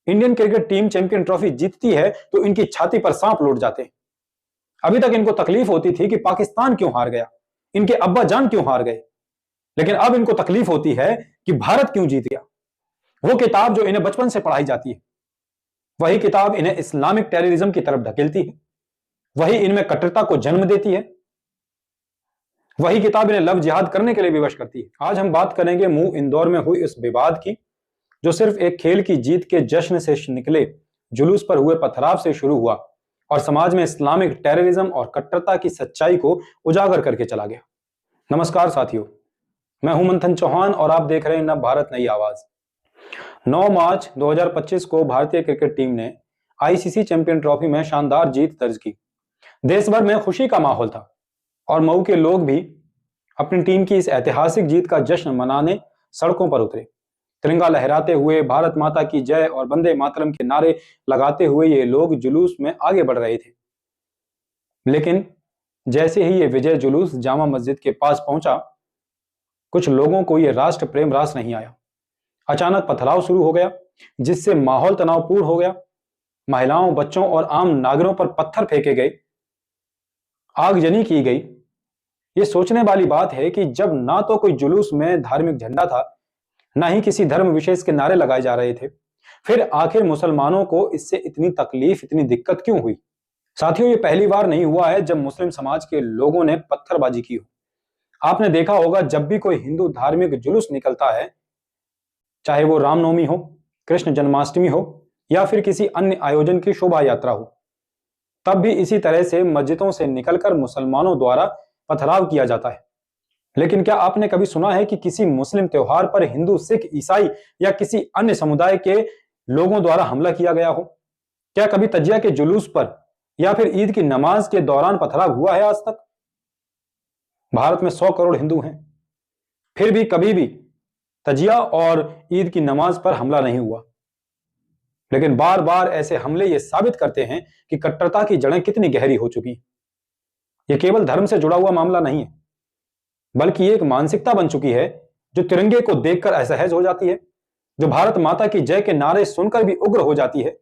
Indian cricket team champion trophy जीतती है तो इनकी छाती पर सांप लौट जाते हैं। अभी तक इनको तकलीफ होती थी कि पाकिस्तान क्यों हार गया, इनके अब्बा जान क्यों हार गए, लेकिन अब इनको तकलीफ होती है कि भारत क्यों जीत गया। वो किताब जो इन्हें बचपन से पढ़ाई जाती है, वही किताब इन्हें इस्लामिक टेररिज्म की तरफ धकेलती है, वही इनमें कट्टरता को जन्म देती है, वही किताब इन्हें लव जिहाद करने के लिए विवश करती है। आज हम बात करेंगे मुंह इंदौर में हुई इस विवाद की, जो सिर्फ एक खेल की जीत के जश्न से निकले जुलूस पर हुए पथराव से शुरू हुआ और समाज में इस्लामिक टेररिज्म और कट्टरता की सच्चाई को उजागर करके चला गया। नमस्कार साथियों, मैं हूं मंथन चौहान और आप देख रहे हैं नव भारत नई आवाज। 9 मार्च 2025 को भारतीय क्रिकेट टीम ने आईसीसी चैंपियन ट्रॉफी में शानदार जीत दर्ज की। देश भर में खुशी का माहौल था और मऊ के लोग भी अपनी टीम की इस ऐतिहासिक जीत का जश्न मनाने सड़कों पर उतरे। तिरंगा लहराते हुए, भारत माता की जय और वंदे मातरम के नारे लगाते हुए ये लोग जुलूस में आगे बढ़ रहे थे। लेकिन जैसे ही ये विजय जुलूस जामा मस्जिद के पास पहुंचा, कुछ लोगों को ये राष्ट्र प्रेम रास नहीं आया। अचानक पथराव शुरू हो गया, जिससे माहौल तनावपूर्ण हो गया। महिलाओं, बच्चों और आम नागरिकों पर पत्थर फेंके गए, आगजनी की गई। ये सोचने वाली बात है कि जब ना तो कोई जुलूस में धार्मिक झंडा था, ना ही किसी धर्म विशेष के नारे लगाए जा रहे थे, फिर आखिर मुसलमानों को इससे इतनी तकलीफ, इतनी दिक्कत क्यों हुई? साथियों, ये पहली बार नहीं हुआ है जब मुस्लिम समाज के लोगों ने पत्थरबाजी की हो। आपने देखा होगा, जब भी कोई हिंदू धार्मिक जुलूस निकलता है, चाहे वो रामनवमी हो, कृष्ण जन्माष्टमी हो या फिर किसी अन्य आयोजन की शोभा यात्रा हो, तब भी इसी तरह से मस्जिदों से निकलकर मुसलमानों द्वारा पथराव किया जाता है। लेकिन क्या आपने कभी सुना है कि किसी मुस्लिम त्योहार पर हिंदू, सिख, ईसाई या किसी अन्य समुदाय के लोगों द्वारा हमला किया गया हो? क्या कभी तजिया के जुलूस पर या फिर ईद की नमाज के दौरान पथराव हुआ है आज तक? भारत में 100 करोड़ हिंदू हैं, फिर भी कभी भी तजिया और ईद की नमाज पर हमला नहीं हुआ। लेकिन बार बार ऐसे हमले ये साबित करते हैं कि कट्टरता की जड़ें कितनी गहरी हो चुकी हैं। यह केवल धर्म से जुड़ा हुआ मामला नहीं है, बल्कि ये एक मानसिकता बन चुकी है जो तिरंगे को देखकर असहज हो जाती है, जो भारत माता की जय के नारे सुनकर भी उग्र हो जाती है।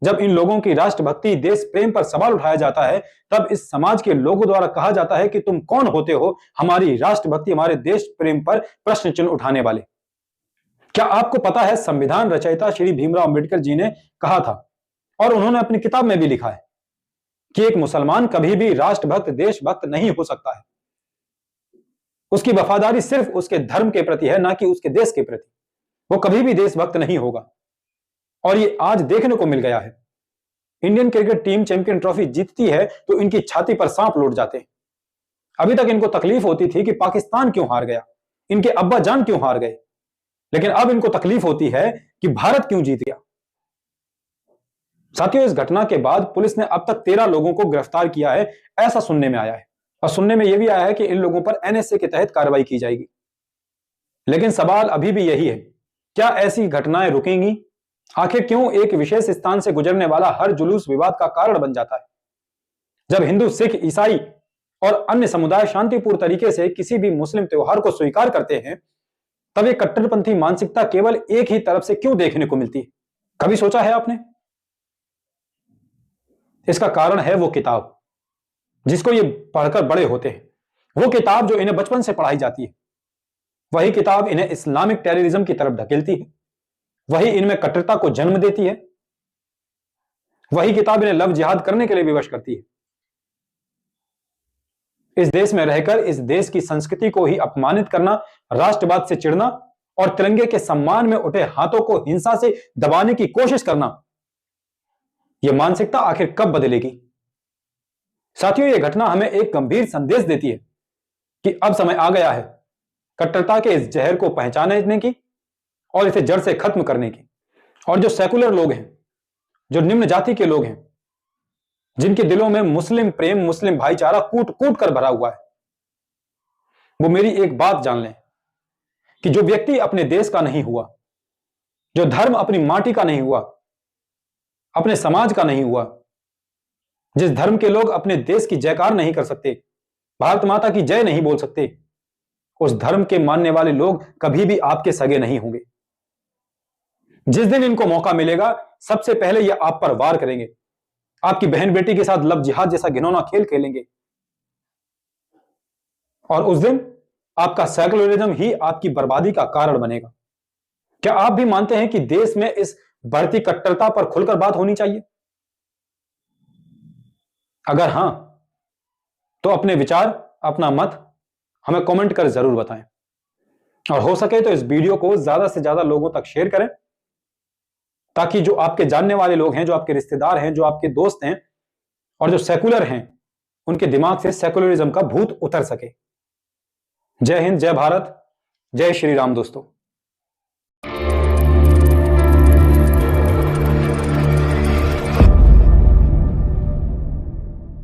जब इन लोगों की राष्ट्रभक्ति, देश प्रेम पर सवाल उठाया जाता है, तब इस समाज के लोगों द्वारा कहा जाता है कि तुम कौन होते हो हमारी राष्ट्रभक्ति, हमारे देश प्रेम पर प्रश्न चिन्ह उठाने वाले। क्या आपको पता है, संविधान रचयिता श्री भीमराव अंबेडकर जी ने कहा था और उन्होंने अपनी किताब में भी लिखा है कि एक मुसलमान कभी भी राष्ट्रभक्त, देशभक्त नहीं हो सकता है। उसकी वफादारी सिर्फ उसके धर्म के प्रति है, ना कि उसके देश के प्रति। वो कभी भी देशभक्त नहीं होगा और ये आज देखने को मिल गया है। Indian cricket team champion trophy जीतती है तो इनकी छाती पर सांप लौट जाते हैं। अभी तक इनको तकलीफ होती थी कि पाकिस्तान क्यों हार गया, इनके अब्बा जान क्यों हार गए, लेकिन अब इनको तकलीफ होती है कि भारत क्यों जीत गया। साथियों, इस घटना के बाद पुलिस ने अब तक 13 लोगों को गिरफ्तार किया है, ऐसा सुनने में आया है। और सुनने में यह भी आया है कि इन लोगों पर एनएसए के तहत कार्रवाई की जाएगी। लेकिन सवाल अभी भी यही है, क्या ऐसी घटनाएं रुकेंगी? आखिर क्यों एक विशेष स्थान से गुजरने वाला हर जुलूस विवाद का कारण बन जाता है? जब हिंदू, सिख, ईसाई और अन्य समुदाय शांतिपूर्ण तरीके से किसी भी मुस्लिम त्योहार को स्वीकार करते हैं, तब ये कट्टरपंथी मानसिकता केवल एक ही तरफ से क्यों देखने को मिलती है? कभी सोचा है आपने? इसका कारण है वो किताब जिसको ये पढ़कर बड़े होते हैं, वो किताब जो इन्हें बचपन से पढ़ाई जाती है। वही किताब इन्हें इस्लामिक टेररिज्म की तरफ धकेलती है, वही इनमें कट्टरता को जन्म देती है, वही किताब इन्हें लव जिहाद करने के लिए विवश करती है। इस देश में रहकर इस देश की संस्कृति को ही अपमानित करना, राष्ट्रवाद से चिढ़ना और तिरंगे के सम्मान में उठे हाथों को हिंसा से दबाने की कोशिश करना, यह मानसिकता आखिर कब बदलेगी? साथियों, यह घटना हमें एक गंभीर संदेश देती है कि अब समय आ गया है कट्टरता के इस जहर को पहचानने की और इसे जड़ से खत्म करने की। और जो सेकुलर लोग हैं, जो निम्न जाति के लोग हैं, जिनके दिलों में मुस्लिम प्रेम, मुस्लिम भाईचारा कूट कूट कर भरा हुआ है, वो मेरी एक बात जान लें कि जो व्यक्ति अपने देश का नहीं हुआ, जो धर्म अपनी माटी का नहीं हुआ, अपने समाज का नहीं हुआ, जिस धर्म के लोग अपने देश की जयकार नहीं कर सकते, भारत माता की जय नहीं बोल सकते, उस धर्म के मानने वाले लोग कभी भी आपके सगे नहीं होंगे। जिस दिन इनको मौका मिलेगा, सबसे पहले ये आप पर वार करेंगे, आपकी बहन बेटी के साथ लव जिहाद जैसा घिनौना खेल खेलेंगे, और उस दिन आपका सेकुलरिज्म ही आपकी बर्बादी का कारण बनेगा। क्या आप भी मानते हैं कि देश में इस बढ़ती कट्टरता पर खुलकर बात होनी चाहिए? अगर हां, तो अपने विचार, अपना मत हमें कमेंट कर जरूर बताएं, और हो सके तो इस वीडियो को ज्यादा से ज्यादा लोगों तक शेयर करें, ताकि जो आपके जानने वाले लोग हैं, जो आपके रिश्तेदार हैं, जो आपके दोस्त हैं और जो सेकुलर हैं, उनके दिमाग से सेकुलरिज्म का भूत उतर सके। जय हिंद, जय भारत, जय श्री राम दोस्तों।